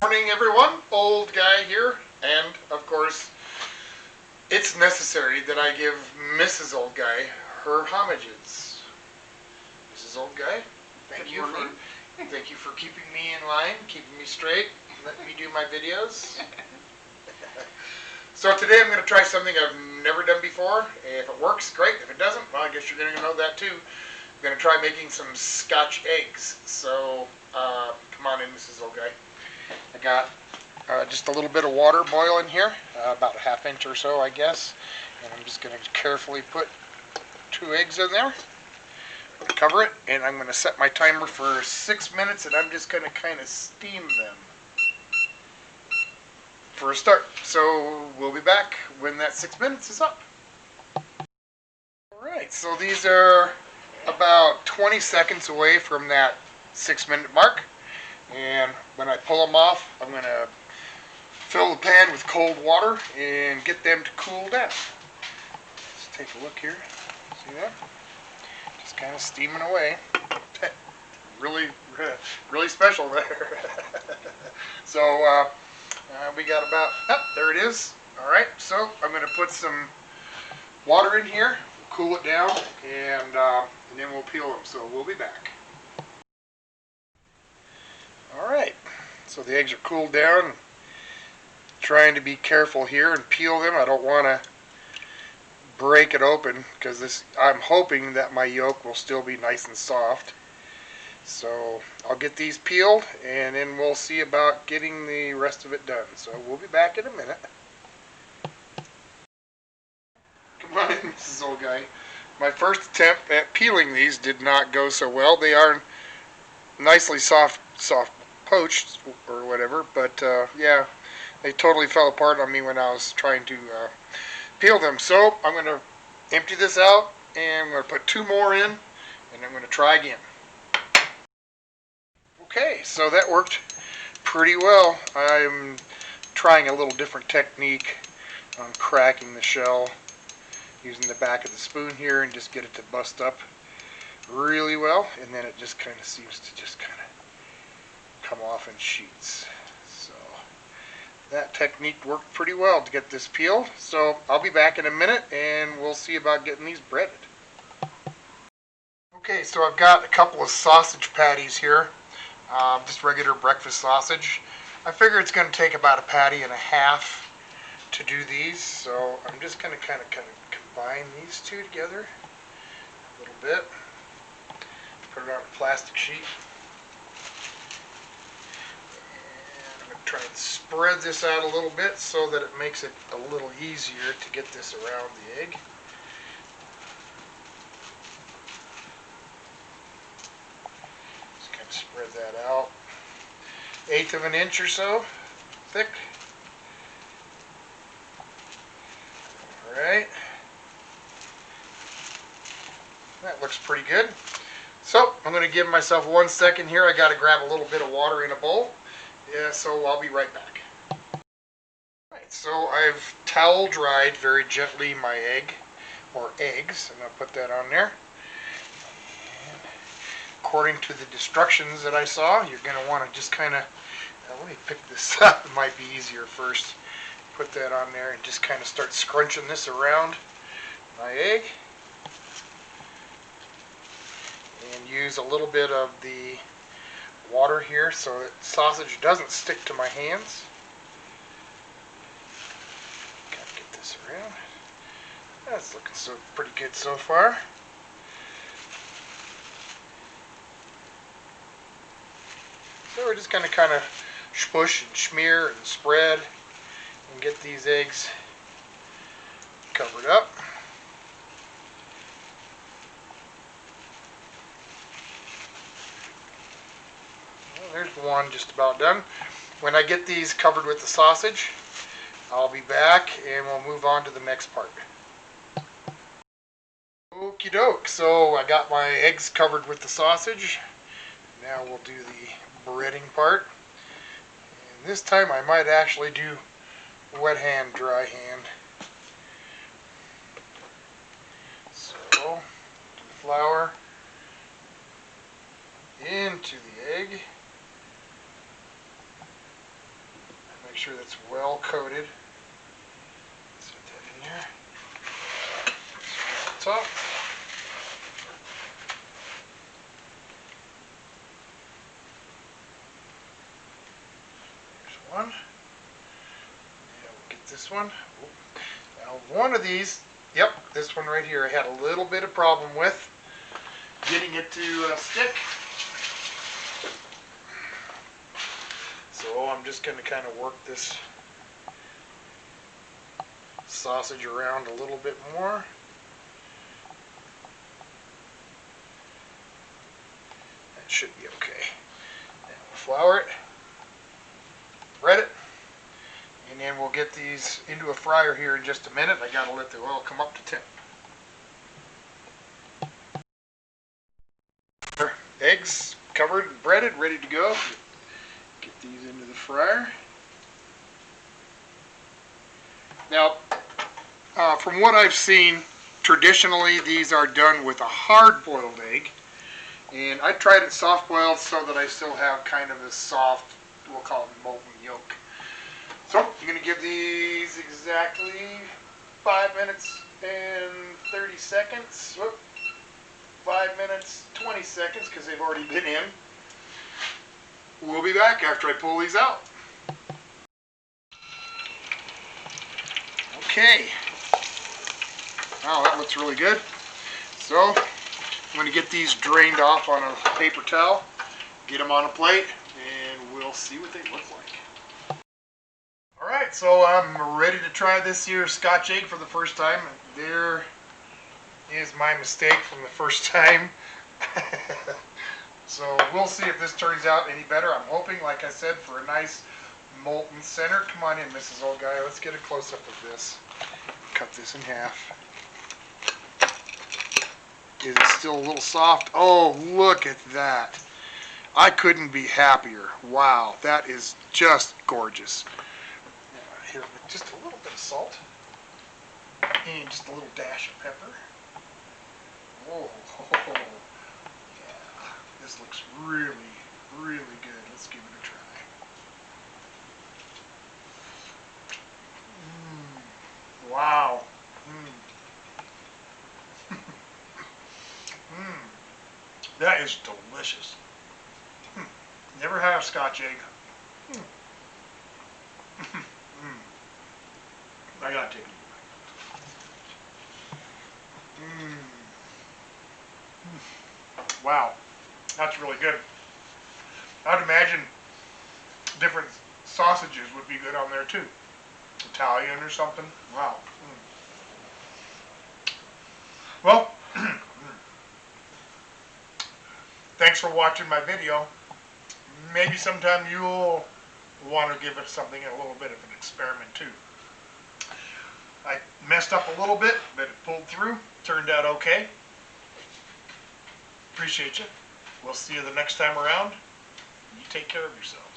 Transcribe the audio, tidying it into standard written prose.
Morning everyone, old guy here, and of course it's necessary that I give Mrs. Old Guy her homages. Mrs. Old Guy, thank you for keeping me in line, keeping me straight, letting me do my videos. So today I'm going to try something I've never done before. If it works, great. If it doesn't, well, I guess you're going to know that too. I'm going to try making some Scotch eggs. So come on in, Mrs. Old Guy. I got just a little bit of water boiling here, about a ½ inch or so, I guess. And I'm just going to carefully put 2 eggs in there. Cover it, and I'm going to set my timer for 6 minutes, and I'm just going to kind of steam them for a start. So we'll be back when that 6 minutes is up. Alright, so these are about 20 seconds away from that 6-minute mark. And when I pull them off, I'm going to fill the pan with cold water and get them to cool down. Let's take a look here. See that? Just kind of steaming away. really special there. So we got about, there it is. Alright, so I'm going to put some water in here, cool it down, and then we'll peel them. So we'll be back. Alright, so the eggs are cooled down. Trying to be careful here and peel them. I don't want to break it open because I'm hoping that my yolk will still be nice and soft. So I'll get these peeled and then we'll see about getting the rest of it done. So we'll be back in a minute. Come on in, Mrs. Old Guy. My first attempt at peeling these did not go so well. They are nicely soft poached or whatever, but yeah, they totally fell apart on me when I was trying to peel them. So I'm going to empty this out and I'm going to put 2 more in and I'm going to try again. Okay, so that worked pretty well. I'm trying a little different technique on cracking the shell using the back of the spoon here and just get it to bust up really well, and then it just kind of seems to just kind of come off in sheets. So that technique worked pretty well to get this peeled. So I'll be back in a minute and we'll see about getting these breaded. Okay, so I've got a couple of sausage patties here, just regular breakfast sausage. I figure it's going to take about a patty and a half to do these, so I'm just going to kind of combine these two together a little bit. Put it on a plastic sheet. Try and spread this out a little bit so that it makes it a little easier to get this around the egg. Just kind of spread that out. 1/8 of an inch or so thick. Alright. That looks pretty good. So I'm going to give myself 1 second here. I got to grab a little bit of water in a bowl. Yeah, so I'll be right back. Alright, so I've towel dried very gently my egg, or eggs. I'm going to put that on there. And according to the instructions that I saw, you're going to want to just kind of, let me pick this up, it might be easier first. Put that on there and just kind of start scrunching this around my egg. And use a little bit of the water here so that sausage doesn't stick to my hands. Gotta get this around. That's looking pretty good so far. So we're just gonna kind of smush and smear and spread and get these eggs covered up. There's one just about done. When I get these covered with the sausage, I'll be back and we'll move on to the next part. Okie doke, so I got my eggs covered with the sausage. Now we'll do the breading part. And this time I might actually do wet hand, dry hand. So, the flour into the egg. Make sure that's well coated. Set that in there. Top. There's one. Yeah, we'll get this one. Now one of these, yep, this one right here, I had a little bit of problem with getting it to stick. So I'm just going to kind of work this sausage around a little bit more. That should be okay. Now we'll flour it, bread it, and then we'll get these into a fryer here in just a minute. I got to let the oil come up to temp. Eggs covered and breaded, ready to go. Get these into the fryer. Now, from what I've seen, traditionally these are done with a hard-boiled egg, and I tried it soft-boiled so that I still have kind of a soft, we'll call it molten yolk. So you're going to give these exactly 5 minutes and 30 seconds. Whoop. 5 minutes, 20 seconds, because they've already been in. We'll be back after I pull these out. Okay. Wow, that looks really good. So, I'm going to get these drained off on a paper towel, get them on a plate, and we'll see what they look like. Alright, so I'm ready to try this here Scotch egg for the first time. There is my mistake from the first time. So we'll see if this turns out any better. I'm hoping, like I said, for a nice molten center. Come on in, Mrs. Old Guy. Let's get a close-up of this. Cut this in half. Is it still a little soft? Oh, look at that. I couldn't be happier. Wow, that is just gorgeous. Here, just a little bit of salt. And just a little dash of pepper. Oh, yeah, this looks really, really good. Let's give it a try. Wow. That is delicious. Never had a Scotch egg. I gotta take it. Wow, that's really good. I'd imagine different sausages would be good on there too. Italian or something. Wow. Well, thanks for watching my video. Maybe sometime you'll want to give it something a little bit of an experiment too. I messed up a little bit, but it pulled through. Turned out okay. Appreciate you. We'll see you the next time around. You take care of yourself.